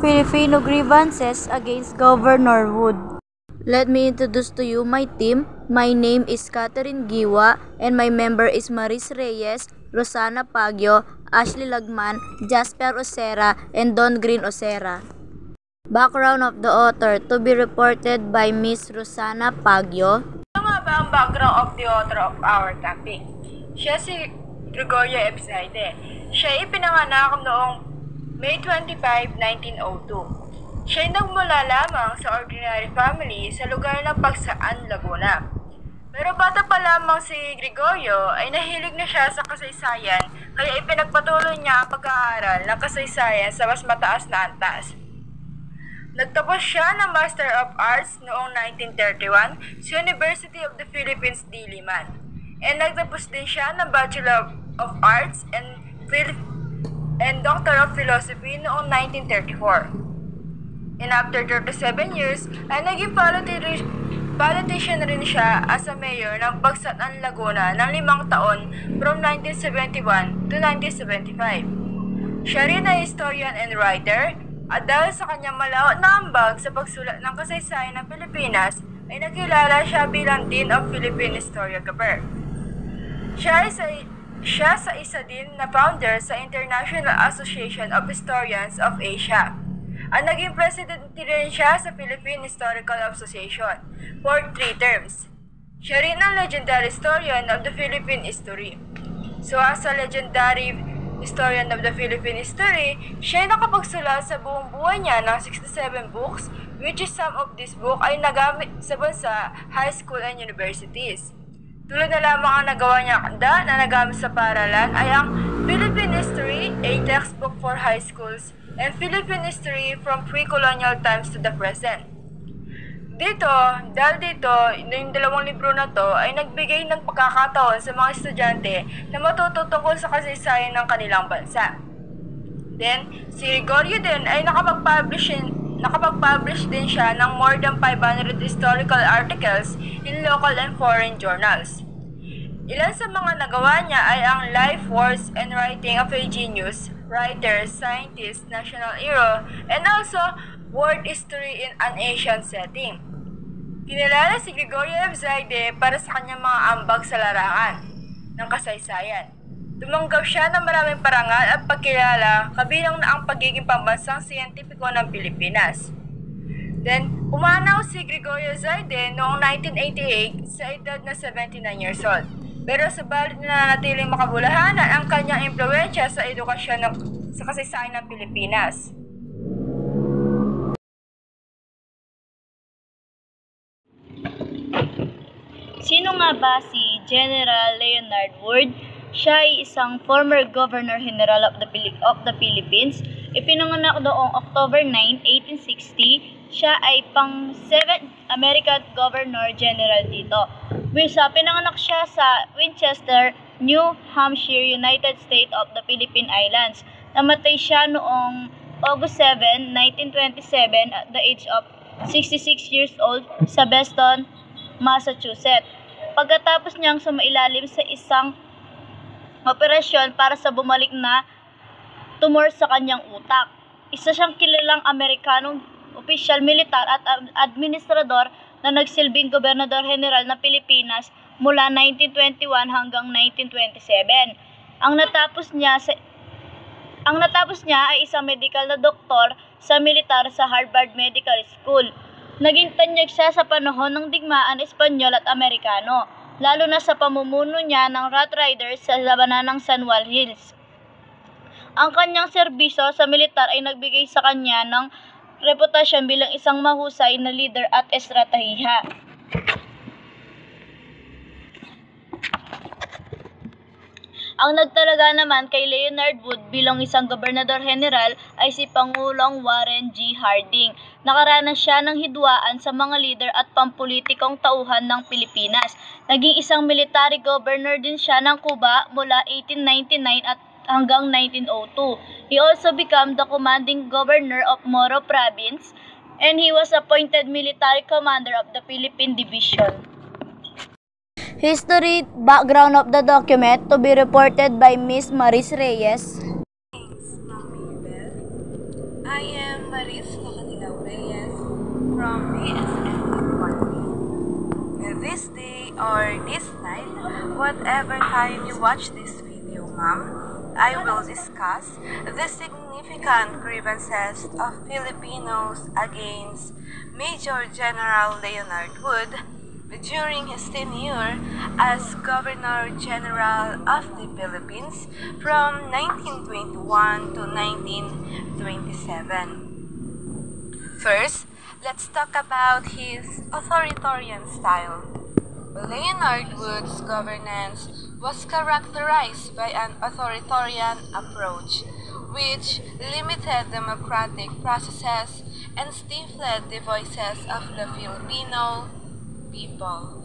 Filipino grievances against Governor Wood. Let me introduce to you my team. My name is Catherine Giwa and my member is Maris Reyes, Rosana Pagyo, Ashley Lagman, Jasper Osera, and Don Green Osera. Background of the author to be reported by Miss Rosana Pagyo. Ano nga ba ang background of the author of our topic? Siya si Gregorio Ebsaide. Siya ay ipinanganak noong May 25, 1902. Siya ay nagmula lamang sa ordinary family sa lugar ng Pagsaan, Laguna. Pero bata pa lamang si Gregorio ay nahilig na siya sa kasaysayan kaya ipinagpatuloy niya ang pag-aaral ng kasaysayan sa mas mataas na antas. Nagtapos siya ng Master of Arts noong 1931 sa University of the Philippines, Diliman. And nagtapos din siya ng Bachelor of Arts and Doctor of Philosophy noong 1934. And after 37 years, ay naging politician rin siya as a mayor ng Pagsaan, Laguna ng 5 taon from 1971 to 1975. Siya rin ay historian and writer at dahil sa kanyang malawak na ambag sa pagsulat ng kasaysayan ng Pilipinas, ay nakilala siya bilang Dean of Philippine Historiographer. Siya sa isa din na founder sa International Association of Historians of Asia. Ang naging president rin siya sa Philippine Historical Association for 3 terms. Siya rin ang legendary historian of the Philippine history. So as a legendary historian of the Philippine history, siya ay nakapagsulat sa buong buhay niya ng 67 books, which is some of this book ay nagamit sa bansa, high school and universities. Tulad na lamang ang nagawa niya na nagamit sa paaralan ay ang Philippine History, a textbook for high schools, and Philippine History from pre-colonial times to the present. Dahil dito, yung 2 libro na to ay nagbigay ng pagkakataon sa mga estudyante na matuto tungkol sa kasaysayan ng kanilang bansa. Then, si Gregorio din ay nakapag-publish din siya ng more than 500 historical articles in local and foreign journals. Ilan sa mga nagawa niya ay ang Life, Works, and Writing of a Genius, Writer, Scientist, National Hero, and also World History in an Asian Setting. Kinilala si Gregorio Ebsaide para sa kanyang mga ambag sa larangan ng kasaysayan. Tumanggap siya ng maraming parangal at pagkilala kabilang na ang pagiging pambansang siyentipiko ng Pilipinas. Then, pumanaw si Gregorio Ebsaide noong 1988 sa edad na 79 years old. Pero sabalit na nanatiling makabulahanan ang kanyang impluwensya sa edukasyon sa kasaysayan ng Pilipinas. Sino nga ba si General Leonard Wood? Siya ay isang former Governor General of the Philippines. Ipinanganak noong October 9, 1860. Siya ay pang-7th American Governor General dito. Pinanganak siya sa Winchester, New Hampshire, United States of the Philippine Islands. Namatay siya noong August 7, 1927 at the age of 66 years old sa Boston, Massachusetts. Pagkatapos niyang sumailalim sa isang operasyon para sa bumalik na tumor sa kanyang utak. Isa siyang kilalang Amerikanong opisyal, militar at administrador na nagsilbing Gobernador General ng Pilipinas mula 1921 hanggang 1927. Ang natapos niya ay isang medical na doktor sa militar sa Harvard Medical School. Naging tanyag siya sa panahon ng digmaan Espanyol at Amerikano, lalo na sa pamumuno niya ng Rat Riders sa labanan ng San Juan Hills. Ang kanyang serbisyo sa militar ay nagbigay sa kanya ng reputasyon bilang isang mahusay na leader at estratehiya. Ang nagtalaga naman kay Leonard Wood bilang isang gobernador general ay si Pangulong Warren G. Harding. Nakaranas siya ng hidwaan sa mga leader at pampulitikong tauhan ng Pilipinas. Naging isang military governor din siya ng Cuba mula 1899 at hanggang 1902. He also became the commanding governor of Moro Province and he was appointed military commander of the Philippine Division. History background of the document to be reported by Miss Maris Reyes. I am Maris Macanilaw Reyes from BSM Department. This day or this night, whatever time you watch this video, ma'am, I will discuss the significant grievances of Filipinos against Major General Leonard Wood during his tenure as Governor General of the Philippines from 1921 to 1927. First, let's talk about his authoritarian style. Leonard Wood's governance was characterized by an authoritarian approach, which limited democratic processes and stifled the voices of the Filipino people.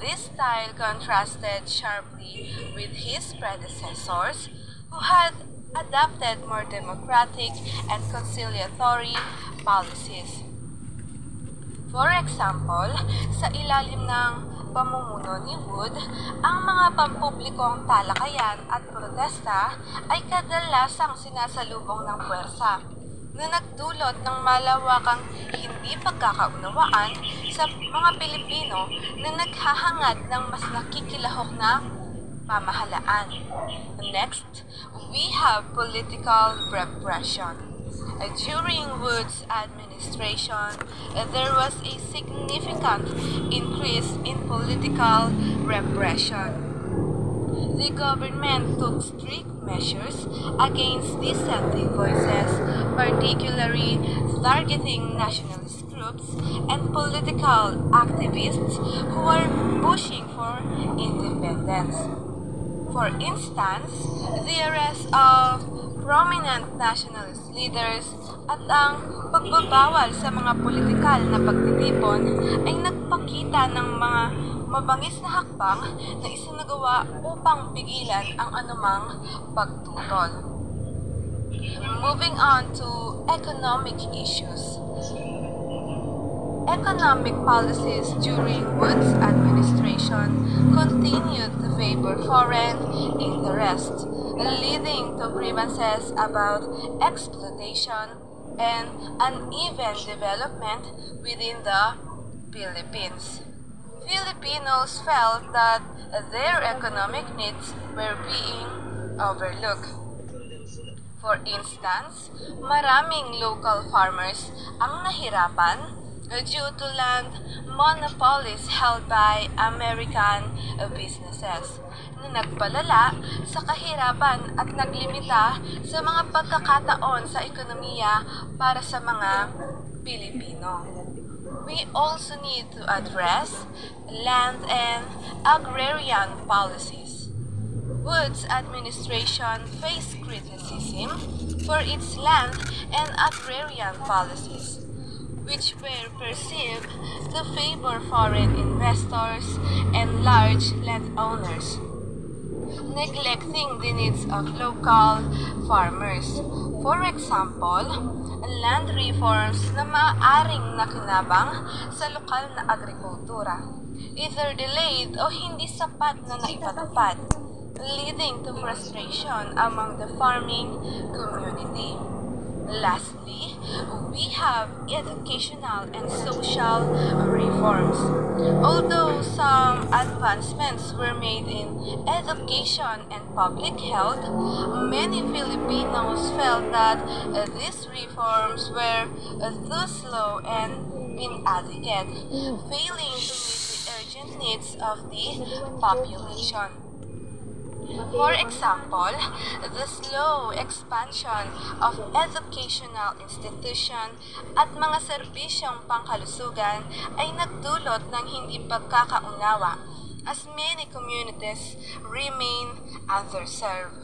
This style contrasted sharply with his predecessors, who had adopted more democratic and conciliatory policies. For example, sa ilalim ng pamumuno ni Wood, ang mga pampublikong talakayan at protesta ay kadalasang sinasalubong ng puwersa, na nagdulot ng malawakang hindi pagkakaunawaan sa mga Pilipino na naghahangad ng mas nakikilahok na pamahalaan. Next, we have political repression. During Wood's administration, there was a significant increase in political repression. The government took strict measures against dissenting voices, particularly targeting nationalist groups and political activists who were pushing for independence. For instance, the arrest of prominent nationalist leaders at ang pagbabawal sa mga politikal na pagtitipon ay nagpakita ng mga mabangis na hakbang na isinagawa upang pigilan ang anumang pagtutol. Moving on to economic issues. Economic policies during Wood's administration continued to favor foreign interests, leading to grievances about exploitation and uneven development within the Philippines. Filipinos felt that their economic needs were being overlooked. For instance, maraming local farmers ang nahirapan due to land monopolies held by American businesses na nagpalala sa kahirapan at naglimita sa mga pagkakataon sa ekonomiya para sa mga Pilipino. We also need to address land and agrarian policies. Wood's administration faced criticism for its land and agrarian policies, which were perceived to favor foreign investors and large landowners, neglecting the needs of local farmers. For example, land reforms na maaaring nakinabang sa lokal na agrikultura, either delayed o hindi sapat na naipatupad, leading to frustration among the farming community. Lastly, we have educational and social reforms. Although some advancements were made in education and public health, many Filipinos felt that these reforms were too slow and inadequate, failing to meet the urgent needs of the population. For example, the slow expansion of educational institution at mga serbisyong pangkalusugan ay nagdulot ng hindi pagkakaunawa as many communities remain underserved.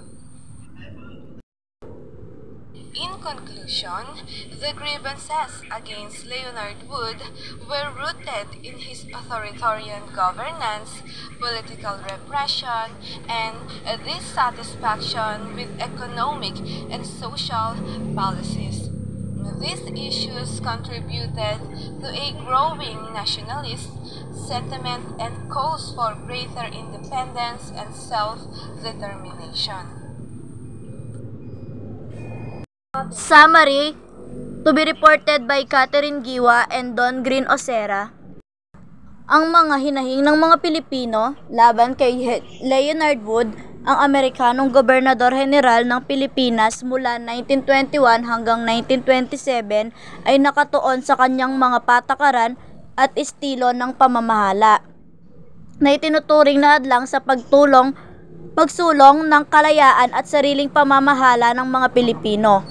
In conclusion, the grievances against Leonard Wood were rooted in his authoritarian governance, political repression, and dissatisfaction with economic and social policies. These issues contributed to a growing nationalist sentiment and calls for greater independence and self-determination. Summary, To be reported by Catherine Giwa and Don Green Osera. Ang mga hinahing ng mga Pilipino laban kay Leonard Wood, ang Amerikanong Gobernador General ng Pilipinas mula 1921 hanggang 1927, ay nakatuon sa kanyang mga patakaran at estilo ng pamamahala na itinuturing na hadlang sa pagsulong ng kalayaan at sariling pamamahala ng mga Pilipino.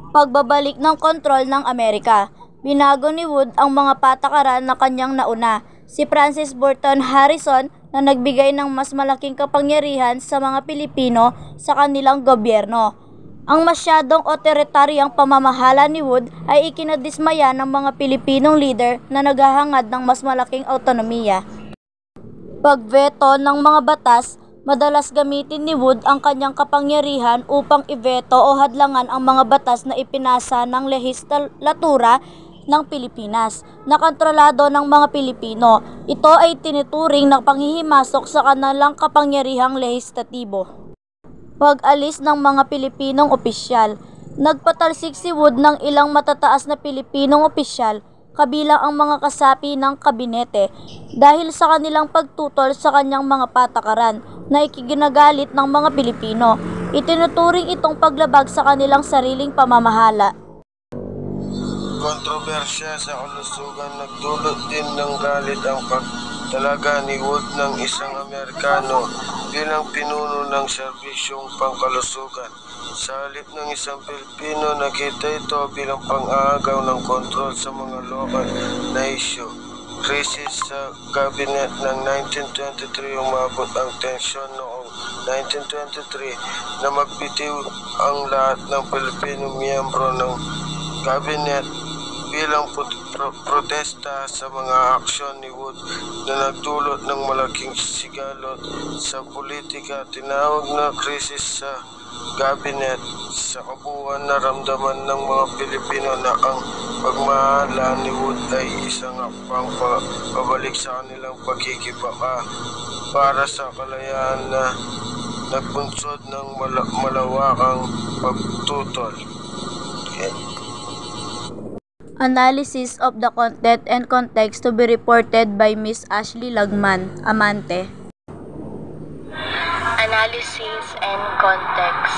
Pagbabalik ng kontrol ng Amerika. Binago ni Wood ang mga patakaran na kanyang nauna, si Francis Burton Harrison, na nagbigay ng mas malaking kapangyarihan sa mga Pilipino sa kanilang gobyerno. Ang masyadong otoritaryang pamamahala ni Wood ay ikinadismaya ng mga Pilipinong leader na naghahangad ng mas malaking autonomiya. Pagveto ng mga batas, madalas gamitin ni Wood ang kanyang kapangyarihan upang iveto o hadlangan ang mga batas na ipinasa ng lehislatura ng Pilipinas na kontrolado ng mga Pilipino. Ito ay tinuturing na panghihimasok sa kanilang kapangyarihang lehislatibo. Pag-alis ng mga Pilipinong opisyal. Nagpatalsik si Wood ng ilang matataas na Pilipinong opisyal, kabilang ang mga kasapi ng kabinete, dahil sa kanilang pagtutol sa kanyang mga patakaran na ikiginagalit ng mga Pilipino. Itinuturing itong paglabag sa kanilang sariling pamamahala. Kontrobersya sa kalusugan. Nagdulot din ng galit ang pagtalaga ni Wood ng isang Amerikano bilang pinuno ng serbisyong pangkalusugan. Sa halip ng isang Pilipino, nakita ito bilang pang-aagaw ng kontrol sa mga lokal na isyu. Krisis sa kabinet ng 1923. Umabot ang tensyon noong 1923 na magbitiw ang lahat ng Pilipino miyembro ng kabinet bilang protesta sa mga aksyon ni Wood na nagdulot ng malaking sigalot sa politika. Tinawag na krisis sa kabinet. Sa kabuuan, naramdaman ng mga Pilipino na ang pagmahala ni Wood ay isang hakbang pabalik sa kanilang pagkikibaka para sa kalayaan na nagbunsod ng malawakang pagtutol. Analysis of the content and context to be reported by Miss Ashley Lagman, Amante. Analysis and context.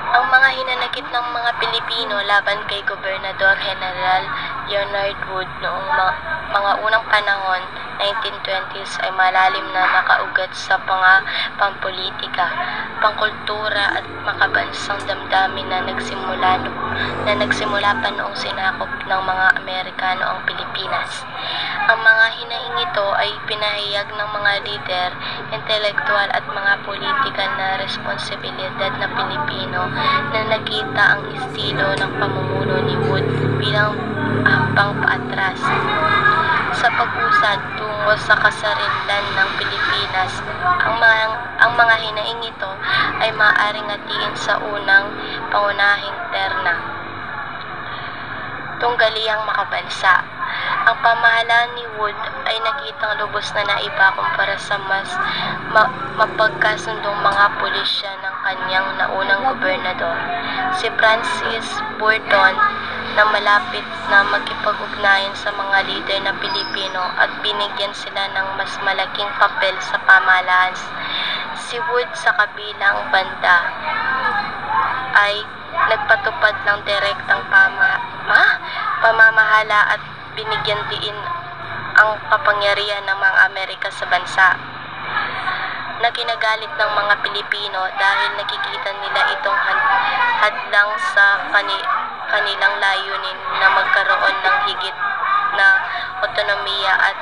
Ang mga hinanakit ng mga Pilipino laban kay Gobernador General Leonard Wood noong mga unang panahon, 1920s, ay malalim na nakaugat sa pampolitika, pangkultura at makabansang damdamin na nagsimula pa noong sinakop ng mga Amerikano ang Pilipinas. Ang mga hinahing ito ay pinahayag ng mga lider, intelektual at mga politikal na responsibilidad na Pilipino na nakita ang estilo ng pamumuno ni Wood bilang hakbang paatras sa pag-usad tungo sa kasarinlan ng Pilipinas. Ang mga hinaing ito ay maaaring hatiin sa unang pangunahing terna, tunggaliang makabansa. Ang pamahalaan ni Wood ay nakitang lubos na naiba kumpara sa mas mapagkasundong mga pulisya ng kanyang naunang gobernador, si Francis Burton, na malapit na makipag-ugnayan sa mga lider na Pilipino at binigyan sila ng mas malaking papel sa pamahalaan. Si Wood sa kabilang banda ay nagpatupad ng direktang pamamahala at binigyan din ang kapangyarihan ng mga Amerika sa bansa, na kinagalit ng mga Pilipino dahil nakikita nila itong hadlang sa kanilang layunin na magkaroon ng higit na otonomiya at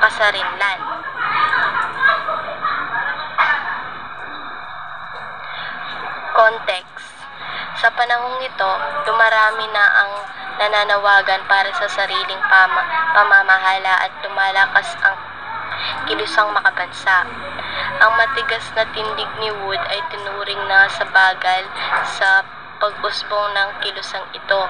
kasarinlan. Context. Sa panahong ito, dumarami na ang nananawagan para sa sariling pamamahala at lumalakas ang kilusang makabansa. Ang matigas na tindig ni Wood ay tinuring na sa bagal sa pag-usbong ng kilusang ito,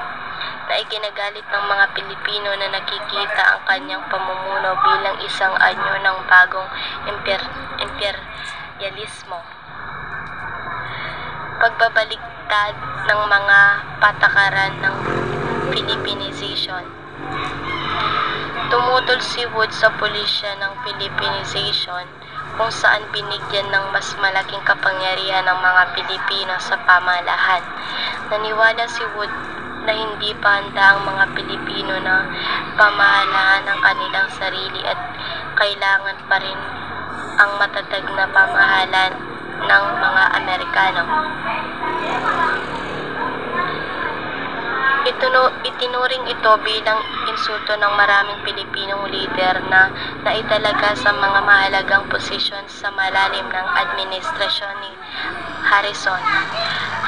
na ikinagalit ng mga Pilipino na nakikita ang kanyang pamumuno bilang isang anyo ng bagong imperialismo. legalidad ng mga patakaran ng Philippinization. Tumutol si Wood sa pulisya ng Philippinization kung saan binigyan ng mas malaking kapangyarihan ng mga Pilipino sa pamahalaan. Naniwala si Wood na hindi pa handa ang mga Pilipino na pamahalaan ng kanilang sarili at kailangan pa rin ang matatag na pamahalaan ng mga Amerikano. Itinuring ito bilang insulto ng maraming Pilipinong lider na naitalaga sa mga mahalagang posisyon sa malalim ng administrasyon ni Harrison.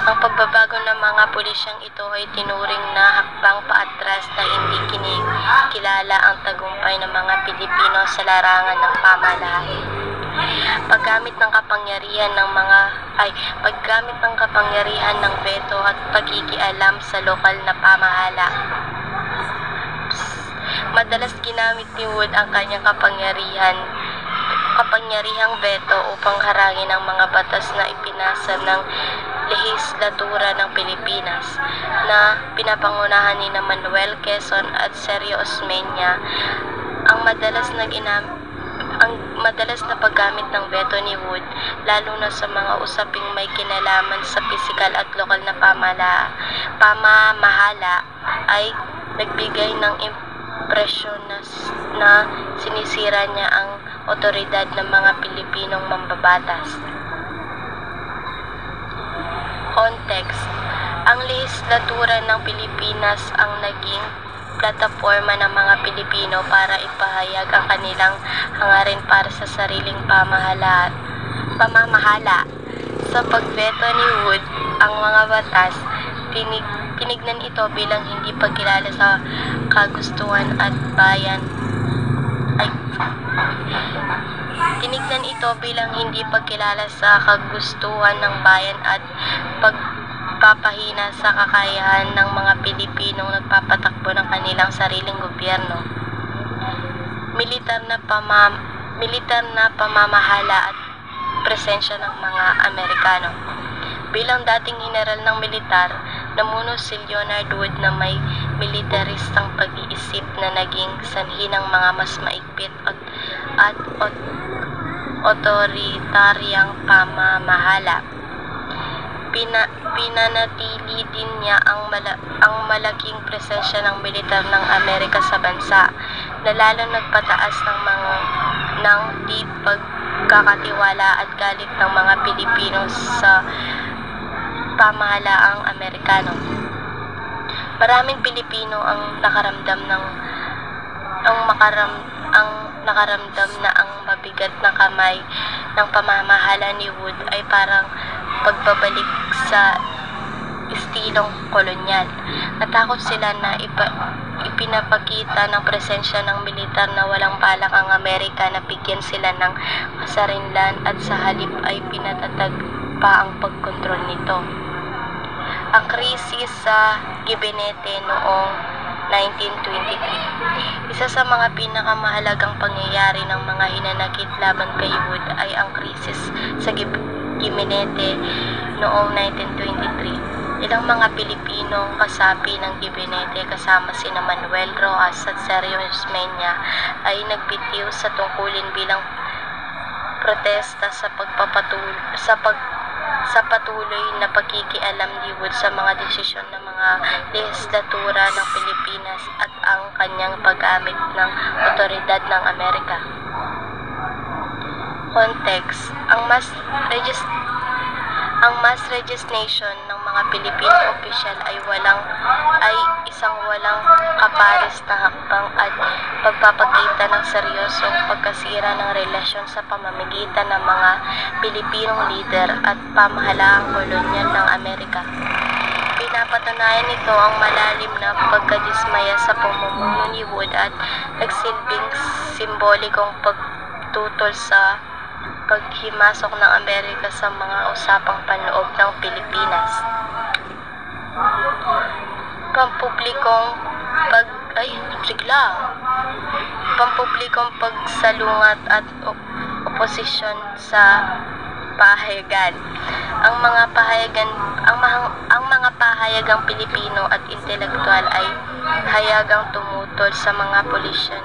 Ang pagbabago ng mga pulisyang ito ay tinuring na hakbang paatras na hindi kinikilala ang tagumpay ng mga Pilipino sa larangan ng pamahalaan. Paggamit ng kapangyarihan ng veto at pagkikialam sa lokal na pamahala. Madalas ginamit ni Wood ang kanyang kapangyarihang veto upang harangin ang mga batas na ipinasa ng lehislatura ng Pilipinas na pinapangunahan ni Manuel Quezon at Sergio Osmeña. Ang madalas na paggamit ng veto ni Wood, lalo na sa mga usaping may kinalaman sa pisikal at lokal na pamamahala, ay nagbigay ng impresyon na sinisira niya ang otoridad ng mga Pilipinong mambabatas. Context: ang lehislatura ng Pilipinas ang naging plataporma ng mga Pilipino para ipahayag ang kanilang hangarin para sa sariling pamamahala. Sa pagveto ni Wood, ang mga batas, tinignan ito bilang hindi pagkilala sa kagustuhan at bayan. Tinignan ito bilang hindi pagkilala sa kagustuhan ng bayan at pagpapahina sa kakayahan ng mga Pilipinong nagpapatakbo ng kanilang sariling gobyerno. Militar na pamamahala at presensya ng mga Amerikano. Bilang dating general ng militar, namuno si Leonard Wood na may militaristang pag-iisip na naging sanhi ng mga mas maigpit at otoritaryang pamamahala. Pinanatili din niya ang malaking presensya ng militar ng Amerika sa bansa, na lalong nagpataas ng di pagkakatiwala at galit ng mga Pilipino sa pamahalaang Amerikano. Maraming Pilipino ang nakaramdam na ang mabigat na kamay ng pamamahala ni Wood ay parang pagbabalik sa estilong kolonyal. Natakot sila na ipinapakita ng presensya ng militar na walang balak ang Amerika na bigyan sila ng kasarinlan at sa halip ay pinatatag pa ang pagkontrol nito. Ang krisis sa gabinete noong 1923. Isa sa mga pinakamahalagang pangyayari ng mga hinanakit laban kay Wood ay ang krisis sa gabinete noong 1923. Ilang mga Pilipinong kasapi ng gabinete kasama sina Manuel Rojas at Sergio Osmeña ay nagbitiw sa tungkulin bilang protesta sa patuloy na pagkikialam ni Wood sa mga desisyon ng mga lehislatura ng Pilipinas at ang kanyang paggamit ng otoridad ng Amerika. Context: ang mass resignation ng mga Pilipino opisyal ay isang walang kapares na hakbang at pagpapakita ng seryosong pagkasira ng relasyon sa pamamagitan ng mga Pilipinong lider at pamahalaang kolonyal ng Amerika. Pinapatunayan nito ang malalim na pagkadismaya sa pamumuno ni Wood at nagsilbing simbolikong pagtutol sa paghimasok ng Amerika sa mga usapang panloob ng Pilipinas. Pampublikong pagsalungat at oposisyon sa pahayagan. Ang mahahalagang Pilipino at intelektual ay hayagang tumutol sa mga polisya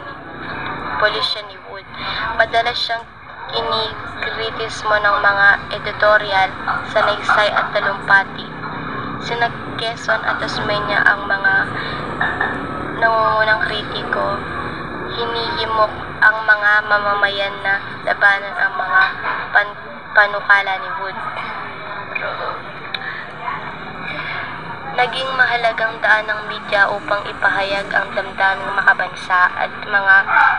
ni Wood. Madalas siyang kinikritismo ng mga editorial sa Naysay at Talumpati. Sina Quezon at Osmeña ang mga nangungunang kritiko. Hinihimok ang mga mamamayan na labanan ang mga panukala ni Wood. Naging mahalagang daan ng media upang ipahayag ang damdaming makabansa at mga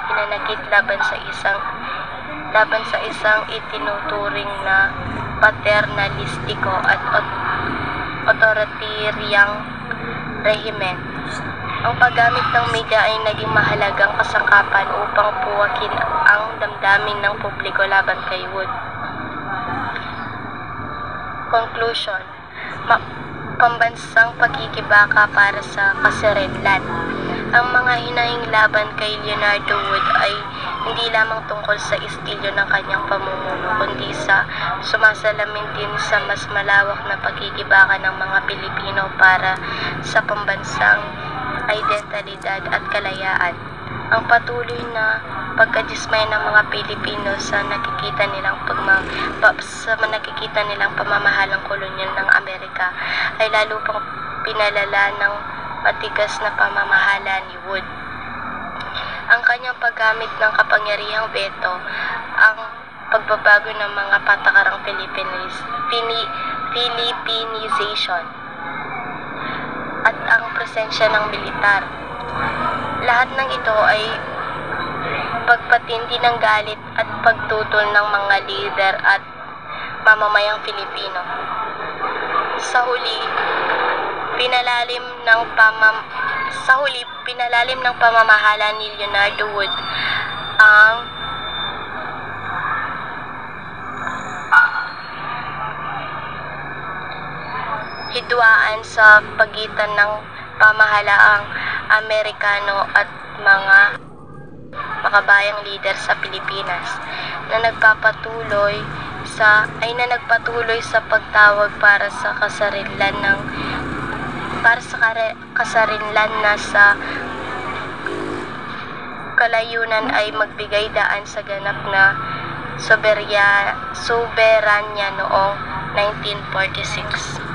hinanakit laban sa isang itinuturing na paternalistiko at otoritaryang rehimen. Ang paggamit ng media ay naging mahalagang kasangkapan upang puwakin ang damdamin ng publiko laban kay Wood. Conclusion. Pambansang pagkikibaka para sa kasarinlan. Ang mga hinahing laban kay Leonardo Wood ay hindi lamang tungkol sa istilyo ng kanyang pamumuno, kundi sa sumasalamin din sa mas malawak na pagkikibaka ng mga Pilipino para sa pambansang identidad at kalayaan. Ang patuloy na pagkadismay ng mga Pilipino sa nakikita nilang pamamahalang kolonyal ng Amerika ay lalo pang pinalala ng matigas na pamamahala ni Wood. Ang kanyang paggamit ng kapangyarihang veto, ang pagbabago ng mga patakarang Filipinization, at ang presensya ng militar. Lahat ng ito ay pagpatindi ng galit at pagtutol ng mga lider at mamamayang Filipino. Sa huli, pinalalim ng pamamahala ni Leonardo Wood ang hidwaan sa pagitan ng pamahalaang Amerikano at mga makabayang lider sa Pilipinas na nagpatuloy sa pagtawag para sa kasarinlan na sa kalayunan ay magbigay daan sa ganap na soberanya noong 1946.